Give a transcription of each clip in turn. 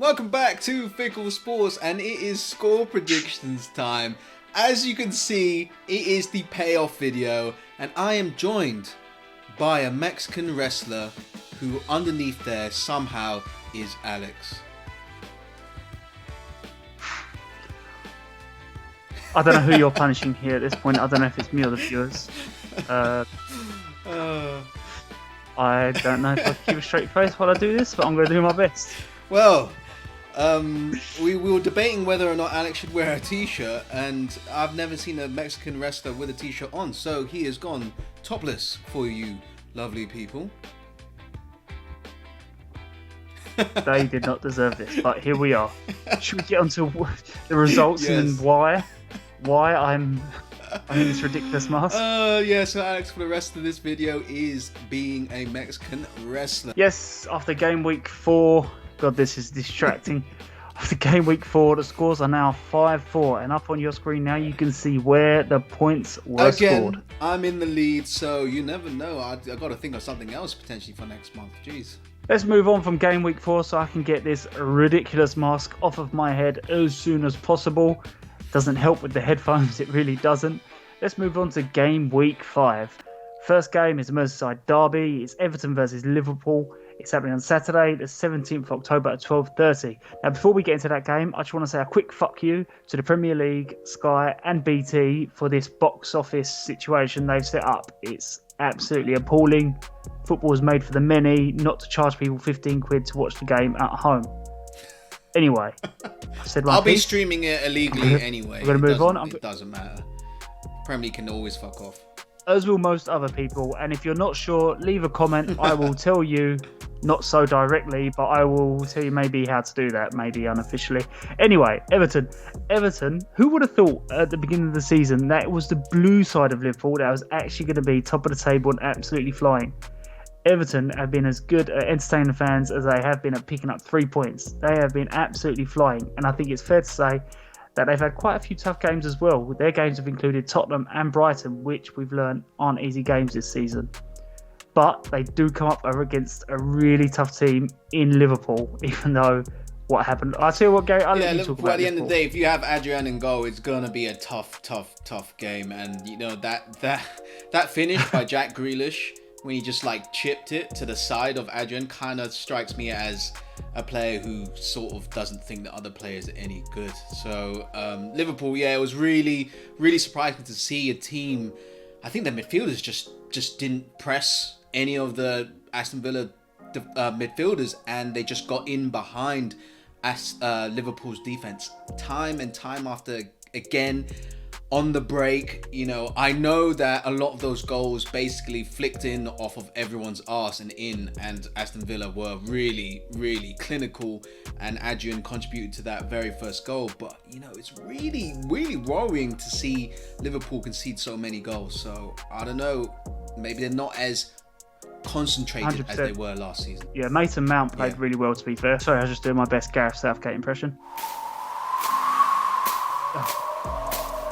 Welcome back to Fickle Sports, and it is score predictions time. As you can see, it is the payoff video, and I am joined by a Mexican wrestler who underneath there somehow is Alex. I don't know who you're punishing here at this point. I don't know if it's me or the viewers. I don't know if I can keep a straight face while I do this, but I'm going to do my best. Well, we were debating whether or not Alex should wear a t-shirt, and I've never seen a Mexican wrestler with a t-shirt on, so he has gone topless for you lovely people. They did not deserve this, but here we are. Should we get onto the results and why I'm in this ridiculous mask? So Alex, for the rest of this video, is being a Mexican wrestler. Yes, after game week 4, God, this is distracting. After game week 4, the scores are now 5-4, and up on your screen now you can see where the points were scored. I'm in the lead, so you never know. I got to think of something else potentially for next month. Jeez. Let's move on from game week 4 so I can get this ridiculous mask off of my head as soon as possible. Doesn't help with the headphones, it really doesn't. Let's move on to game week 5. First game is a Merseyside derby. It's Everton versus Liverpool. It's happening on Saturday, the 17th of October at 12:30. Now, before we get into that game, I just want to say a quick fuck you to the Premier League, Sky and BT for this box office situation they've set up. It's absolutely appalling. Football is made for the many, not to charge people 15 quid to watch the game at home. Anyway, I said I'll be streaming it illegally anyway. We're going to move on. It doesn't matter. Premier League can always fuck off. As will most other people, and if you're not sure, leave a comment. I will tell you, not so directly, but I will tell you maybe how to do that, maybe unofficially. Anyway, Everton, who would have thought at the beginning of the season that it was the blue side of Liverpool that was actually going to be top of the table and absolutely flying? Everton have been as good at entertaining fans as they have been at picking up 3 points. They have been absolutely flying, and I think it's fair to say that they've had quite a few tough games as well. Their games have included Tottenham and Brighton, which we've learned aren't easy games this season. But they do come up against a really tough team in Liverpool, even though what happened. I'll tell you what, Gary, I'll let you talk about at the end Liverpool. of the day, if you have Adrian in goal, it's going to be a tough game. And, you know, that finish by Jack Grealish, when he just chipped it to the side of Adrian, kind of strikes me as a player who sort of doesn't think that other players are any good. So Liverpool, it was really, really surprising to see a team. I think the midfielders just didn't press any of the Aston Villa midfielders, and they just got in behind Liverpool's defense time and time after again. On the break, you know, I know that a lot of those goals basically flicked in off of everyone's arse and in, and Aston Villa were really, really clinical, and Adrian contributed to that very first goal. But, you know, it's really, really worrying to see Liverpool concede so many goals. So, I don't know, maybe they're not as concentrated 100%. As they were last season. Yeah, Mason Mount played really well, to be fair. Sorry, I was just doing my best Gareth Southgate impression.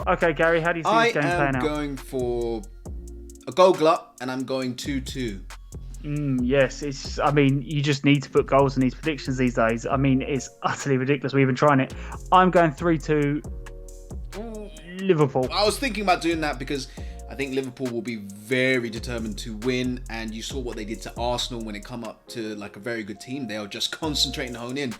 Okay, Gary, how do you see this game playing out? I am going for a goal glut, and I'm going 2-2. Yes, you just need to put goals in these predictions these days. I mean, it's utterly ridiculous. We're even trying it. I'm going 3-2 Liverpool. I was thinking about doing that because I think Liverpool will be very determined to win, and you saw what they did to Arsenal when it come up to a very good team. They'll just concentrate and hone in.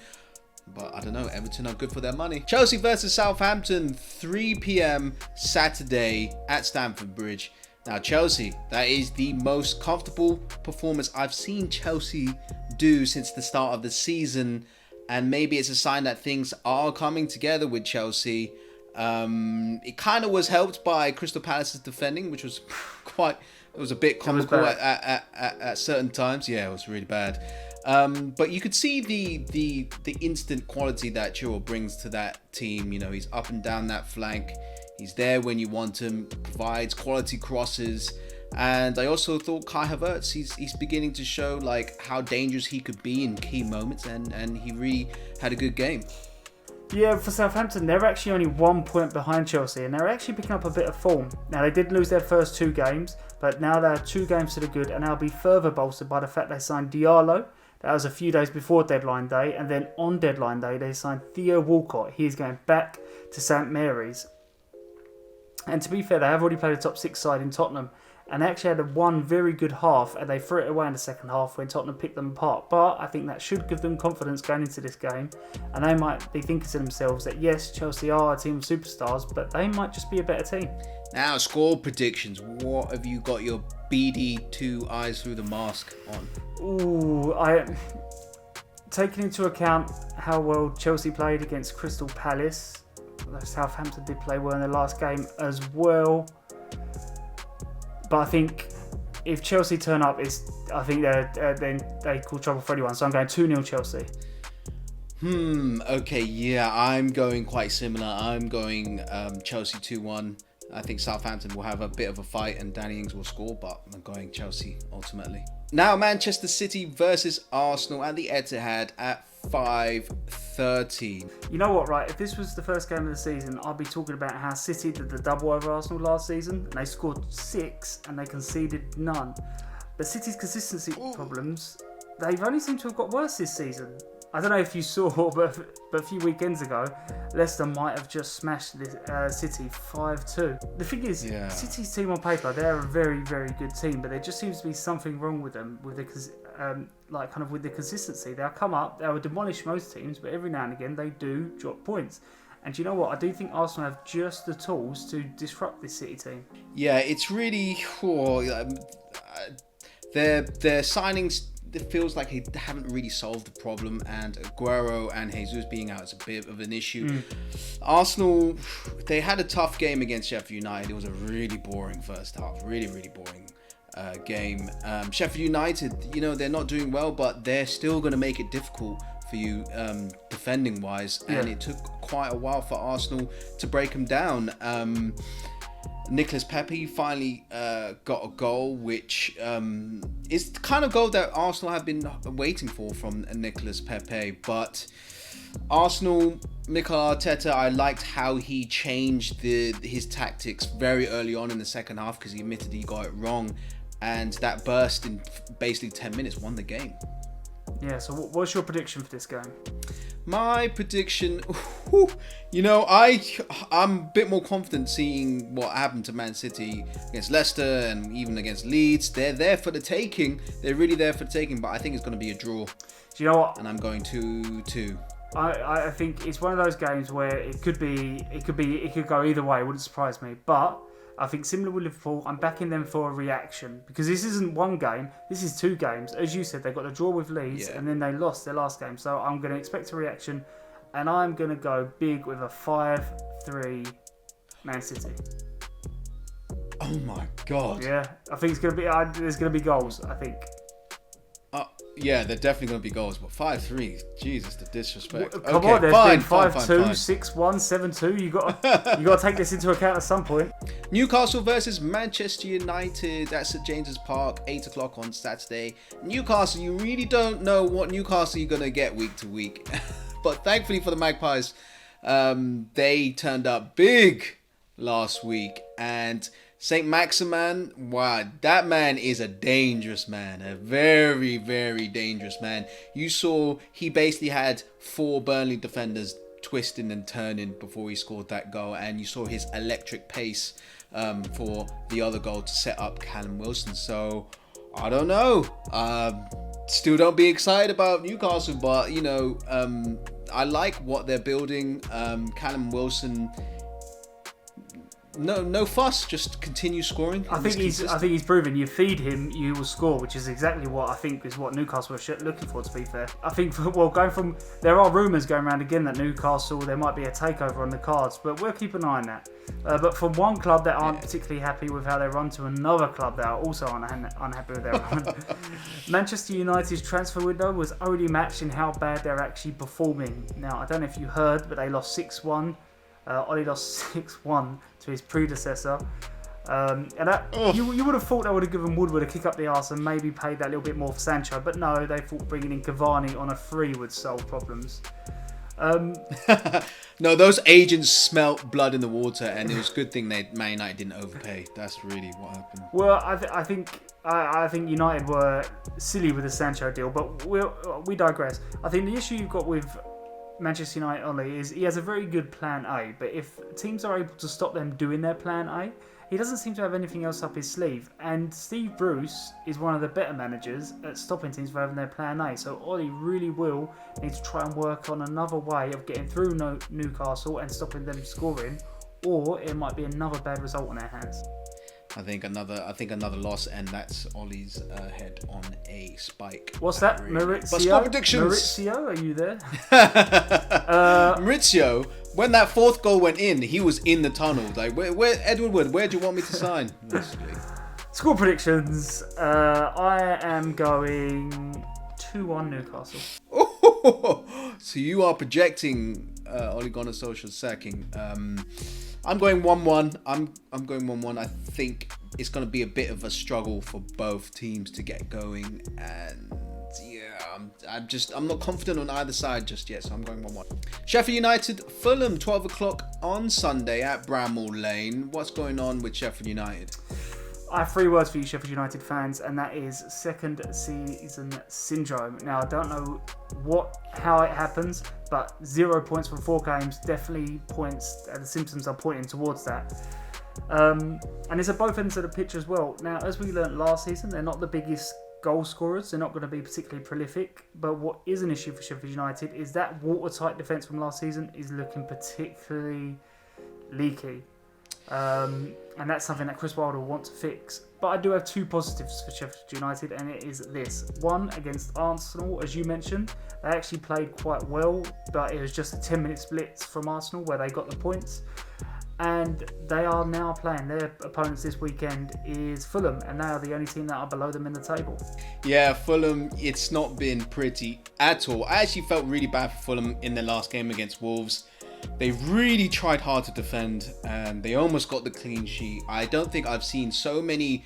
But I don't know, Everton are good for their money. Chelsea versus Southampton, 3 p.m. Saturday at Stamford Bridge. Now, Chelsea, that is the most comfortable performance I've seen Chelsea do since the start of the season. And maybe it's a sign that things are coming together with Chelsea. It kind of was helped by Crystal Palace's defending, which was it was a bit comical at certain times. Yeah, it was really bad. But you could see the instant quality that Chilwell brings to that team. You know, he's up and down that flank. He's there when you want him, provides quality crosses. And I also thought Kai Havertz, he's beginning to show how dangerous he could be in key moments, and he really had a good game. Yeah, for Southampton, they're actually only 1 point behind Chelsea, and they're actually picking up a bit of form. Now, they did lose their first 2 games, but now they're 2 games to the good, and they'll be further bolstered by the fact they signed Diallo. That was a few days before deadline day, and then on deadline day they signed Theo Walcott. He is going back to St Mary's. And to be fair, they have already played a top 6 side in Tottenham, and they actually had one very good half, and they threw it away in the second half when Tottenham picked them apart. But I think that should give them confidence going into this game, and they might be thinking to themselves that yes, Chelsea are a team of superstars, but they might just be a better team. Now, score predictions. What have you got your BD2 eyes through the mask on? Ooh, taking into account how well Chelsea played against Crystal Palace, Southampton did play well in their last game as well. But I think if Chelsea turn up, I think then they call trouble for anyone. So I'm going 2-0 Chelsea. Okay, yeah, I'm going quite similar. I'm going Chelsea 2-1. I think Southampton will have a bit of a fight and Danny Ings will score, but I'm going Chelsea ultimately. Now, Manchester City versus Arsenal at the Etihad at 5:30. You know what, right? If this was the first game of the season, I'd be talking about how City did the double over Arsenal last season, and they scored 6 and they conceded none. But City's consistency problems, they've only seemed to have got worse this season. I don't know if you saw, but a few weekends ago, Leicester might have just smashed City 5-2. The thing is, City's team on paper, they're a very, very good team, but there just seems to be something wrong with them, with the consistency. They'll come up, they'll demolish most teams, but every now and again they do drop points. And do you know what? I do think Arsenal have just the tools to disrupt this City team. Yeah, it's really their signings. It feels like they haven't really solved the problem, and Aguero and Jesus being out is a bit of an issue. Arsenal, they had a tough game against Sheffield United. It was a really boring first half, really boring game. Sheffield United, they're not doing well, but they're still going to make it difficult for you defending wise, and it took quite a while for Arsenal to break them down. Nicolas Pepe finally got a goal, which is the kind of goal that Arsenal have been waiting for from Nicolas Pepe. But Arsenal, Mikel Arteta, I liked how he changed his tactics very early on in the second half, because he admitted he got it wrong, and that burst in basically 10 minutes won the game. Yeah, so what's your prediction for this game? My prediction, I'm a bit more confident seeing what happened to Man City against Leicester and even against Leeds. They're there for the taking. They're really there for the taking, but I think it's going to be a draw. Do you know what? And I'm going 2-2. I think it's one of those games where it could go either way. It wouldn't surprise me, but I think similar with Liverpool, I'm backing them for a reaction, because this isn't one game, this is 2 games. As you said, they got a draw with Leeds and then they lost their last game. So I'm going to expect a reaction, and I'm going to go big with a 5-3 Man City. Oh my God. Yeah, I think it's going to be, there's going to be goals, I think. Yeah, they're definitely going to be goals, but 5-3, Jesus, the disrespect. Come on, there's been 5-2, 6-1, 7-2. You got to take this into account at some point. Newcastle versus Manchester United at St James's Park, 8 o'clock on Saturday. Newcastle, you really don't know what Newcastle you're going to get week to week. But thankfully for the Magpies, they turned up big last week, and St. Maximin, wow, that man is a dangerous man. A very, very dangerous man. You saw he basically had 4 Burnley defenders twisting and turning before he scored that goal. And you saw his electric pace for the other goal to set up Callum Wilson. So, I don't know. Still don't be excited about Newcastle, but, I like what they're building. Callum Wilson... No fuss, just continue scoring. I think he's proven you feed him, you will score, which is exactly what I think is what Newcastle are looking for, to be fair. I think, there are rumours going around again that Newcastle, there might be a takeover on the cards, but we'll keep an eye on that. But from one club that aren't particularly happy with how they run to another club that are also unhappy with their run. Manchester United's transfer window was only matched in how bad they're actually performing. Now, I don't know if you heard, but they lost 6-1. Ollie lost 6-1 to his predecessor. You would have thought they would have given Woodward a kick up the arse and maybe paid that little bit more for Sancho, but no, they thought bringing in Cavani on a free would solve problems. No, those agents smelt blood in the water, and it was a good thing Man United didn't overpay. That's really what happened. Well, I think United were silly with the Sancho deal, but we digress. I think the issue you've got with Manchester United, Ollie, is he has a very good plan A, but if teams are able to stop them doing their plan A, he doesn't seem to have anything else up his sleeve. And Steve Bruce is one of the better managers at stopping teams from having their plan A. So Ollie really will need to try and work on another way of getting through Newcastle and stopping them scoring, or it might be another bad result on their hands. I think another loss, and that's Ollie's head on a spike. What's that, Maurizio? But score predictions. Maurizio, are you there? Maurizio, when that fourth goal went in, he was in the tunnel. Like, where Edward Wood? Where do you want me to sign? Score predictions. I am going 2-1 Newcastle. So you are projecting Ole Gunnar Solskjaer's sacking. I'm going 1-1. I'm going 1-1. I think it's going to be a bit of a struggle for both teams to get going, and yeah, I'm not confident on either side just yet, so I'm going 1-1. Sheffield United, Fulham, 12 o'clock on Sunday at Bramall Lane. What's going on with Sheffield United? I have 3 words for you, Sheffield United fans, and that is second season syndrome. Now, I don't know how it happens, but 0 points from 4 games definitely points. The symptoms are pointing towards that. And it's at both ends of the pitch as well. Now, as we learned last season, they're not the biggest goal scorers. They're not going to be particularly prolific. But what is an issue for Sheffield United is that watertight defence from last season is looking particularly leaky. And that's something that Chris Wilder will want to fix. But I do have 2 positives for Sheffield United, and it is this. One, against Arsenal, as you mentioned, they actually played quite well, but it was just a 10-minute split from Arsenal where they got the points. And they are now playing. Their opponents this weekend is Fulham, and they are the only team that are below them in the table. Yeah, Fulham, it's not been pretty at all. I actually felt really bad for Fulham in their last game against Wolves. They really tried hard to defend, and they almost got the clean sheet. I don't think I've seen so many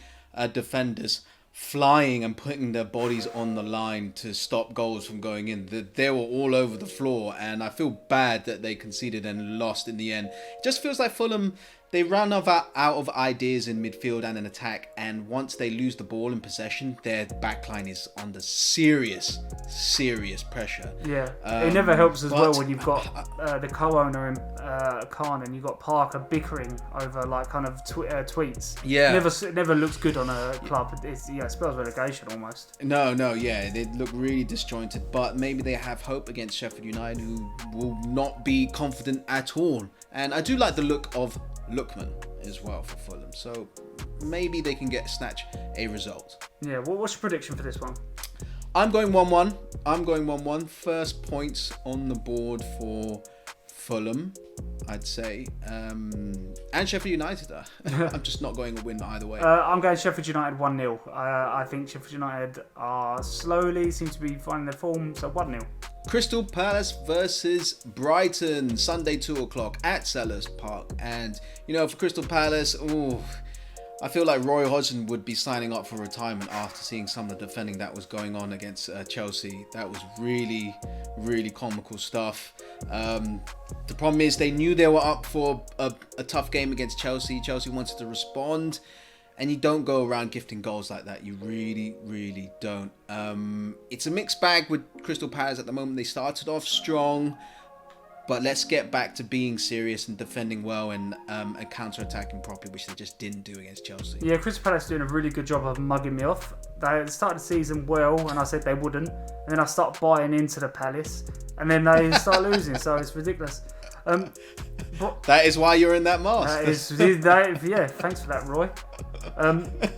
defenders flying and putting their bodies on the line to stop goals from going in. They were all over the floor, and I feel bad that they conceded and lost in the end. It just feels like Fulham, they ran out of ideas in midfield and in attack, and once they lose the ball in possession, their backline is under serious pressure. Yeah, it never helps as well when you've got the co-owner in Khan, and you've got Parker bickering over like kind of tweets. Yeah, it never looks good on a club. It spells relegation almost. No, yeah, they look really disjointed, but maybe they have hope against Sheffield United, who will not be confident at all. And I do like the look of Lookman as well for Fulham, so maybe they can snatch a result. Yeah, what's your prediction for this one? I'm going 1-1. First points on the board for Fulham, I'd say, and Sheffield United. I'm just not going a win either way. I'm going Sheffield United 1-0. I think Sheffield United are seem to be finding their form, so 1-0. Crystal Palace versus Brighton, Sunday 2 o'clock at Selhurst Park. And, for Crystal Palace, I feel like Roy Hodgson would be signing up for retirement after seeing some of the defending that was going on against Chelsea. That was really, really comical stuff. The problem is they knew they were up for a tough game against Chelsea. Chelsea wanted to respond. And you don't go around gifting goals like that. You really, really don't. It's a mixed bag with Crystal Palace at the moment. They started off strong, but let's get back to being serious and defending well and counter-attacking properly, which they just didn't do against Chelsea. Yeah, Crystal Palace doing a really good job of mugging me off. They started the season well, and I said they wouldn't. And then I start buying into the Palace, and then they start losing. So it's ridiculous. That is why you're in that mask. Yeah, thanks for that, Roy.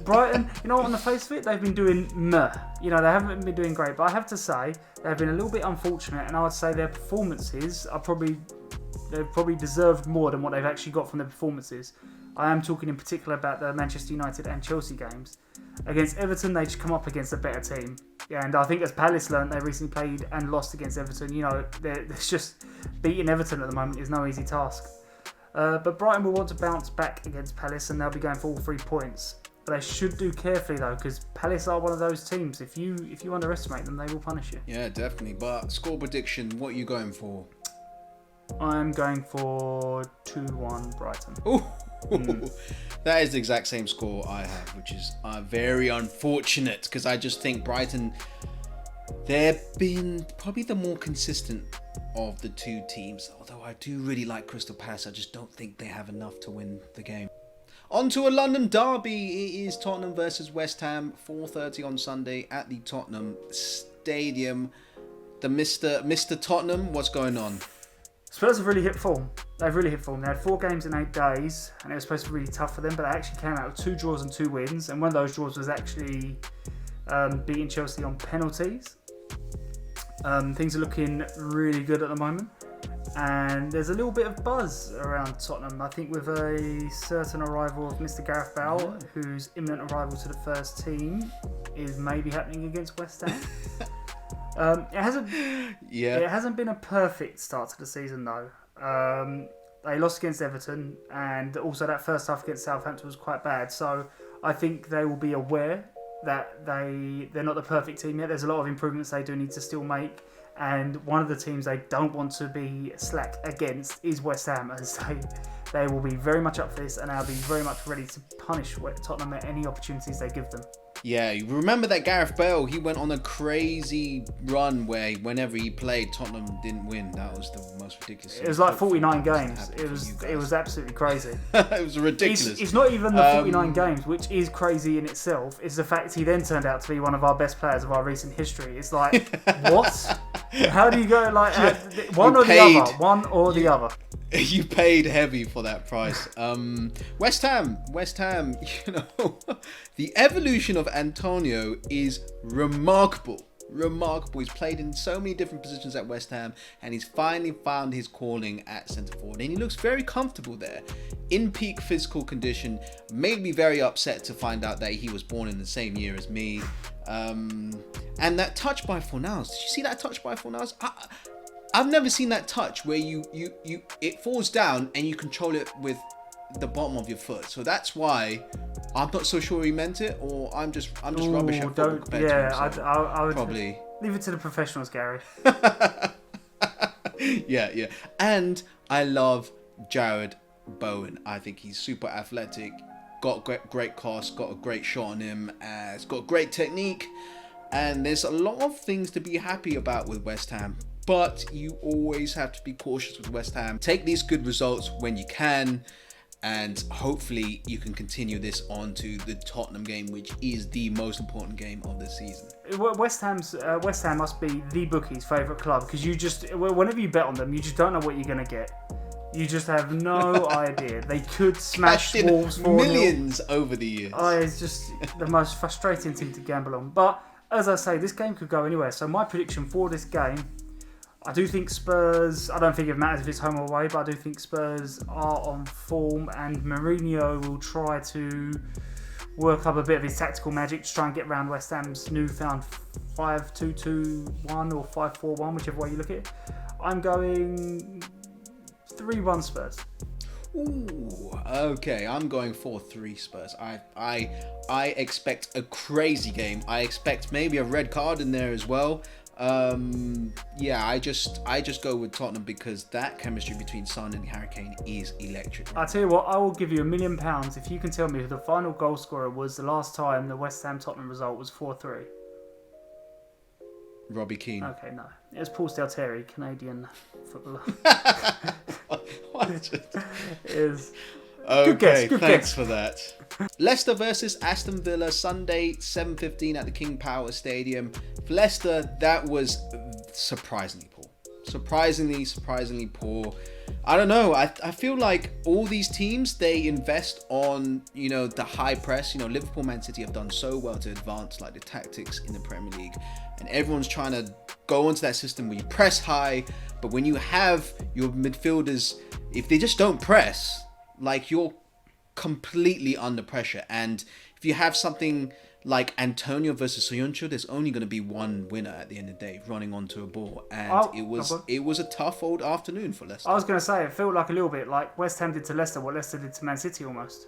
Brighton, on the face of it, they've been doing meh. They haven't been doing great, but I have to say they've been a little bit unfortunate, and I would say their performances are they've probably deserved more than what they've actually got from their performances. I am talking in particular about the Manchester United and Chelsea games. Against Everton, they just come up against a better team. Yeah, and I think as Palace learned, they recently played and lost against Everton. There's just beating Everton at the moment is no easy task. But Brighton will want to bounce back against Palace, and they'll be going for all 3 points. But they should do carefully though, because Palace are one of those teams. If you underestimate them, they will punish you. Yeah, definitely. But score prediction, what are you going for? I'm going for 2-1 Brighton. Ooh. That is the exact same score I have, which is very unfortunate because I just think Brighton, they've been probably the more consistent of the two teams. Although I do really like Crystal Palace, I just don't think they have enough to win the game. On to a London derby. It is Tottenham versus West Ham, 4:30 on Sunday at the Tottenham Stadium. The Mr. Tottenham, what's going on? Spurs have really hit form. They've really hit form. They had 4 games in 8 days, and it was supposed to be really tough for them, but they actually came out with 2 draws and 2 wins, and one of those draws was actually beating Chelsea on penalties. Things are looking really good at the moment, and there's a little bit of buzz around Tottenham. I think with a certain arrival of Mr. Gareth Bale, whose imminent arrival to the first team is maybe happening against West Ham. It hasn't been a perfect start to the season though. They lost against Everton, and also that first half against Southampton was quite bad. So I think they will be aware that they're not the perfect team yet. There's a lot of improvements they do need to still make, and one of the teams they don't want to be slack against is West Ham, as they will be very much up for this, and they'll be very much ready to punish Tottenham at any opportunities they give them. Yeah, you remember that Gareth Bale, he went on a crazy run where whenever he played, Tottenham didn't win. That was the most ridiculous. It was like 49 games. It was absolutely crazy. It was ridiculous. It's not even the 49 games, which is crazy in itself. It's the fact he then turned out to be one of our best players of our recent history. It's like, what? How do you go like one or the other? You paid heavy for that price. West Ham, you know, the evolution of Antonio is remarkable. He's played in so many different positions at West Ham, and he's finally found his calling at centre forward, and he looks very comfortable there in peak physical condition. Made me very upset to find out that he was born in the same year as me. And that touch by Fornals, did you see that touch by Fornals? I've never seen that touch where it falls down and you control it with the bottom of your foot. So that's why I'm not so sure he meant it, or I'm just rubbish at football compared to him. So I would probably leave it to the professionals, Gary. Yeah. And I love Jared Bowen. I think he's super athletic, got great cross, got a great shot on him, it's got great technique, and there's a lot of things to be happy about with West Ham. But you always have to be cautious with West Ham. Take these good results when you can, and hopefully you can continue this on to the Tottenham game, which is the most important game of the season. West Ham must be the bookie's favourite club, because whenever you bet on them, you just don't know what you're going to get. You just have no idea. They could smash Wolves 4-0. Millions over the years. It's just the most frustrating thing to gamble on. But as I say, this game could go anywhere. So my prediction for this game, I do think Spurs, I don't think it matters if it's home or away, but I do think Spurs are on form, and Mourinho will try to work up a bit of his tactical magic to try and get around West Ham's newfound 5-2-2-1 or 5-4-1, whichever way you look at it. I'm going 3-1 Spurs. Ooh, okay. I'm going 4-3 Spurs. I expect a crazy game. I expect maybe a red card in there as well. I just go with Tottenham because that chemistry between Son and Harry Kane is electric. I'll tell you what, I will give you £1 million if you can tell me who the final goal scorer was the last time the West Ham Tottenham result was 4-3. Robbie Keane. Okay, no. It was Paul Stalteri, Canadian footballer. What? Is okay, thanks for that. Leicester versus Aston Villa, Sunday, 7:15 at the King Power Stadium. For Leicester, that was surprisingly poor. Surprisingly poor. I don't know. I feel like all these teams, they invest on, the high press. Liverpool, Man City have done so well to advance like the tactics in the Premier League, and everyone's trying to go into that system where you press high. But when you have your midfielders, if they just don't press, like, you're completely under pressure. And if you have something like Antonio versus Soyuncu, there's only going to be one winner at the end of the day, running onto a ball. And it was a tough old afternoon for Leicester. I was going to say, it felt like a little bit like West Ham did to Leicester what Leicester did to Man City almost.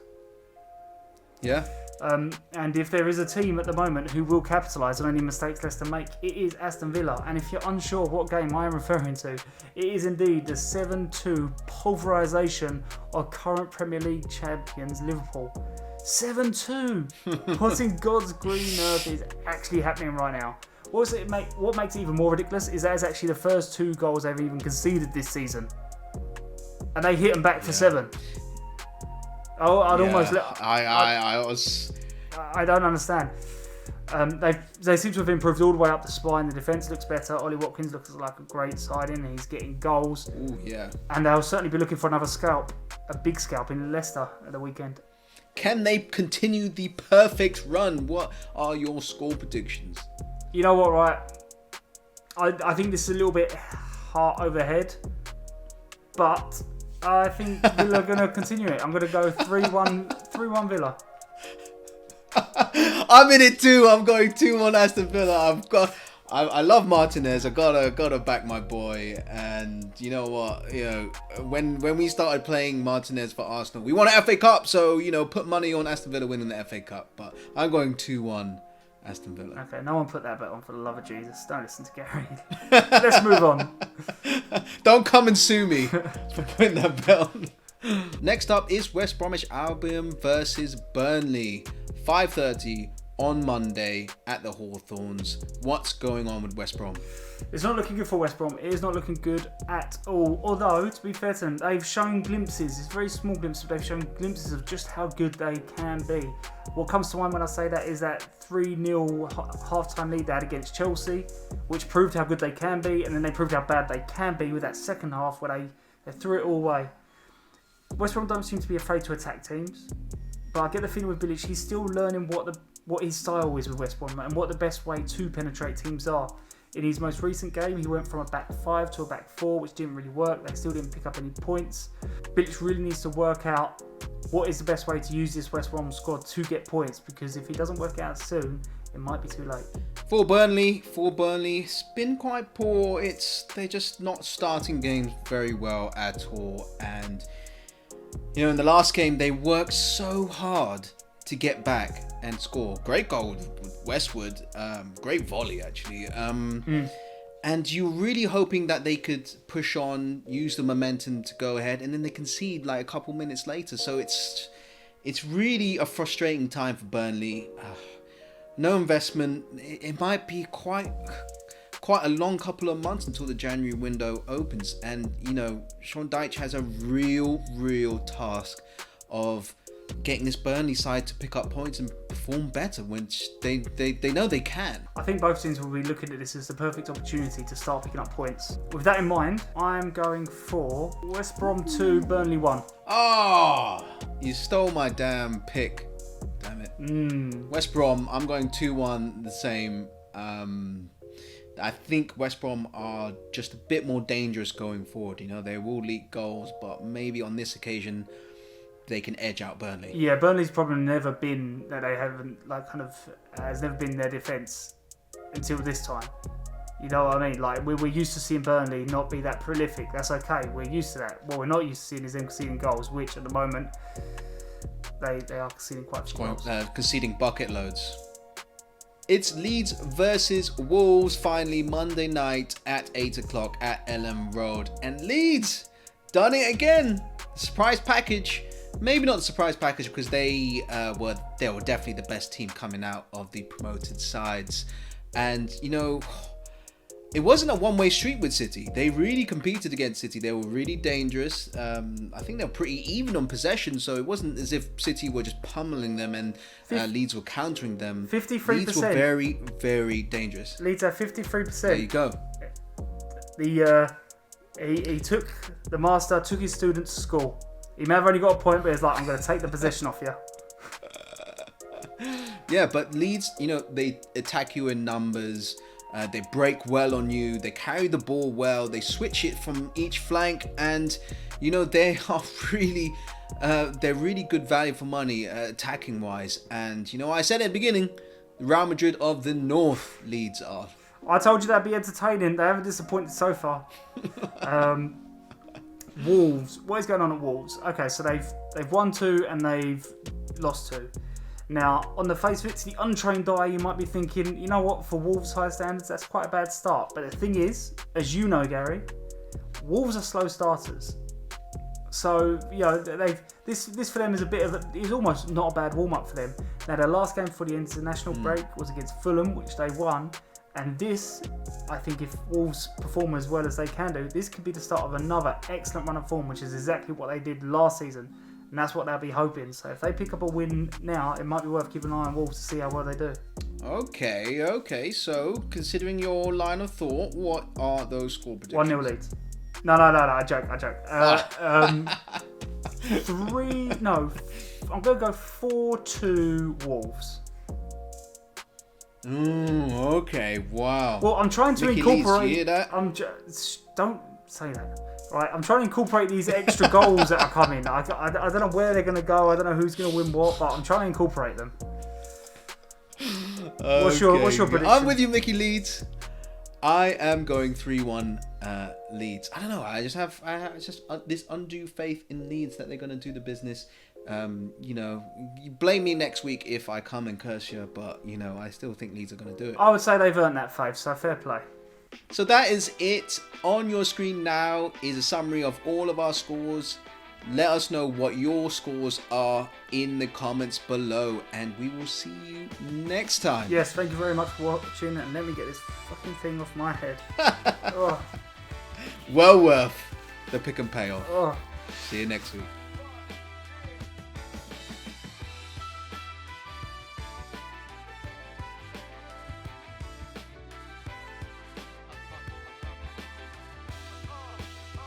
Yeah. And if there is a team at the moment who will capitalise on any mistakes Leicester make, it is Aston Villa. And if you're unsure what game I am referring to, it is indeed the 7-2 pulverisation of current Premier League champions Liverpool. 7-2! What in God's green earth is actually happening right now? What makes it even more ridiculous is that it's actually the first 2 goals they've even conceded this season. And they hit them back for 7. Oh, I don't understand. They seem to have improved all the way up the spine. The defence looks better. Ollie Watkins looks like a great signing. He's getting goals. Ooh, yeah. And they'll certainly be looking for another scalp, a big scalp in Leicester at the weekend. Can they continue the perfect run? What are your score predictions? You know what, right? I think this is a little bit heart over head, but I think Villa are going to continue it. I'm going to go 3-1 Villa. I'm in it too. I'm going 2-1 Aston Villa. I love Martinez. I gotta back my boy. And you know what? When we started playing Martinez for Arsenal, we won an FA Cup. So put money on Aston Villa winning the FA Cup. But I'm going 2-1 Aston Villa. Okay, no one put that bet on, for the love of Jesus. Don't listen to Gary. Let's move on. Don't come and sue me for putting that bet on. Next up is West Bromwich Albion versus Burnley. 5:30 on Monday at the Hawthorns. What's going on with West Brom? It's not looking good for West Brom. It is not looking good at all. Although, to be fair to them, they've shown glimpses. It's very small glimpses, but they've shown glimpses of just how good they can be. What comes to mind when I say that is that 3-0 half-time lead they had against Chelsea, which proved how good they can be, and then they proved how bad they can be with that second half where they threw it all away. West Brom don't seem to be afraid to attack teams, but I get the feeling with Bilic, he's still learning what his style is with West Brom and what the best way to penetrate teams are. In his most recent game, he went from a back 5 to a back 4, which didn't really work. They still didn't pick up any points. Bilic really needs to work out what is the best way to use this West Brom squad to get points, because if he doesn't work it out soon, it might be too late. For Burnley, it's been quite poor. They're just not starting games very well at all. And in the last game, they worked so hard to get back and score. Great goal with Westwood. Great volley, actually. And you're really hoping that they could push on, use the momentum to go ahead, and then they concede like a couple minutes later. So it's really a frustrating time for Burnley. No investment. It might be quite a long couple of months until the January window opens. And, Sean Dyche has a real task of getting this Burnley side to pick up points and perform better, which they know they can. I think both teams will be looking at this as the perfect opportunity to start picking up points. With that in mind, I'm going for West Brom 2, Burnley 1. Oh, you stole my damn pick. Damn it. West Brom, I'm going 2-1, the same. I think West Brom are just a bit more dangerous going forward. They will leak goals, but maybe on this occasion they can edge out Burnley. Yeah, Burnley's problem never been that they haven't has never been their defence until this time. You know what I mean? Like we're used to seeing Burnley not be that prolific. That's okay. We're used to that. What we're not used to seeing is them conceding goals, which at the moment they are conceding quite a few goals. Conceding bucket loads. It's Leeds versus Wolves finally Monday night at 8 o'clock at Elland Road. And Leeds done it again. Surprise package. Maybe not the surprise package because they were definitely the best team coming out of the promoted sides. And, it wasn't a one-way street with City. They really competed against City. They were really dangerous. I think they were pretty even on possession, so it wasn't as if City were just pummeling them and Leeds were countering them. 53%. Leeds were very, very dangerous. Leeds are 53%. There you go. He took the master, took his students to school. He may have only got a point, but he's like, I'm going to take the possession off you. Yeah, but Leeds, they attack you in numbers. They break well on you. They carry the ball well. They switch it from each flank, and they are really, they're really good value for money attacking wise. And I said at the beginning, the Real Madrid of the North Leeds are. I told you that'd be entertaining. They haven't disappointed so far. Wolves. What is going on at Wolves? Okay, so they've won 2 and they've lost 2. Now, on the face of it, to the untrained eye, you might be thinking, you know what, for Wolves' high standards, that's quite a bad start. But the thing is, as you know, Gary, Wolves are slow starters. So, you know, this for them is almost not a bad warm-up for them. Now, their last game for the international break was against Fulham, which they won. And this, I think, if Wolves perform as well as they can do, this could be the start of another excellent run of form, which is exactly what they did last season. And that's what they'll be hoping. So if they pick up a win now, it might be worth keeping an eye on Wolves to see how well they do. Okay. So, considering your line of thought, what are those score predictions? 1-0 Leeds. No, I joke. I'm going to go 4-2 Wolves. Okay, wow. Well, I'm trying to Mickey incorporate... Leeds, you hear that? Don't say that. Right, I'm trying to incorporate these extra goals that are coming. I don't know where they're going to go. I don't know who's going to win what, but I'm trying to incorporate them. What's your prediction? I'm with you, Mickey Leeds. I am going 3-1 Leeds. I don't know. I have this undue faith in Leeds that they're going to do the business. You blame me next week if I come and curse you, but I still think Leeds are going to do it. I would say they've earned that faith, so fair play. So that is it. On your screen now is a summary of all of our scores. Let us know what your scores are in the comments below, and we will see you next time. Yes, thank you very much for watching, and let me get this fucking thing off my head. Well worth the pick and pay off. Oh. See you next week.